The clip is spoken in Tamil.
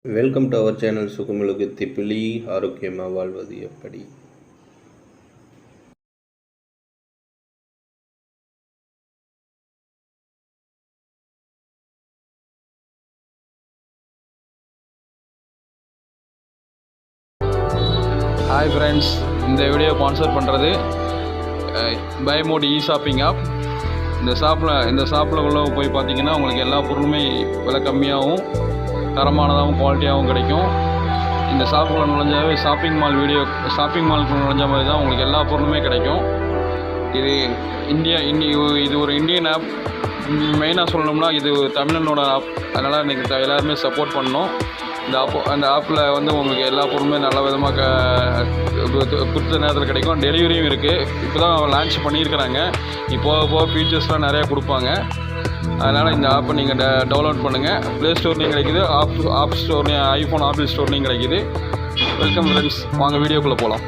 வெல்கம் டு அவர் சேனல் சுகமிழுகு திப்பிலி. ஆரோக்கியமாக வாழ்வது எப்படி? ஹாய் ஃப்ரெண்ட்ஸ், இந்த வீடியோ ஸ்பான்சர் பண்ணுறது பை மோட் ஷாப்பிங் ஆப். இந்த ஷாப்பில் உள்ள போய் பார்த்தீங்கன்னா உங்களுக்கு எல்லா பொருளுமே விலை கம்மியாகவும் தரமானதாகவும் குவாலிட்டியாகவும் கிடைக்கும். இந்த ஷாப்புக்குள்ள நுழைஞ்சாவே ஷாப்பிங் மாலுக்குள்ள நுழைஞ்ச மாதிரி தான் உங்களுக்கு எல்லா பொருளுமே கிடைக்கும். இது இது ஒரு இந்தியன் ஆப். மெயினாக சொல்லணும்னா இது தமிழனோட ஆப். அதனால் இன்றைக்கி எல்லாருமே சப்போர்ட் பண்ணணும். அந்த ஆப்பில் வந்து உங்களுக்கு எல்லா பொருளுமே நல்ல விதமாக குறித்த நேரத்தில் கிடைக்கும். டெலிவரியும் இருக்குது. இப்போ தான் லான்ச் பண்ணியிருக்கிறாங்க. போக ஃபீச்சர்ஸ்லாம் நிறையா கொடுப்பாங்க. அதனால் இந்த ஆப்பை நீங்கள் டவுன்லோட் பண்ணுங்கள். ப்ளே ஸ்டோர்லேயும் கிடைக்குது, ஆப் ஸ்டோர்லேயும், ஐஃபோன் ஆப்பிள் ஸ்டோர்லேயும் கிடைக்குது. வெல்கம் ஃப்ரெண்ட்ஸ், வாங்க வீடியோக்குள்ளே போகலாம்.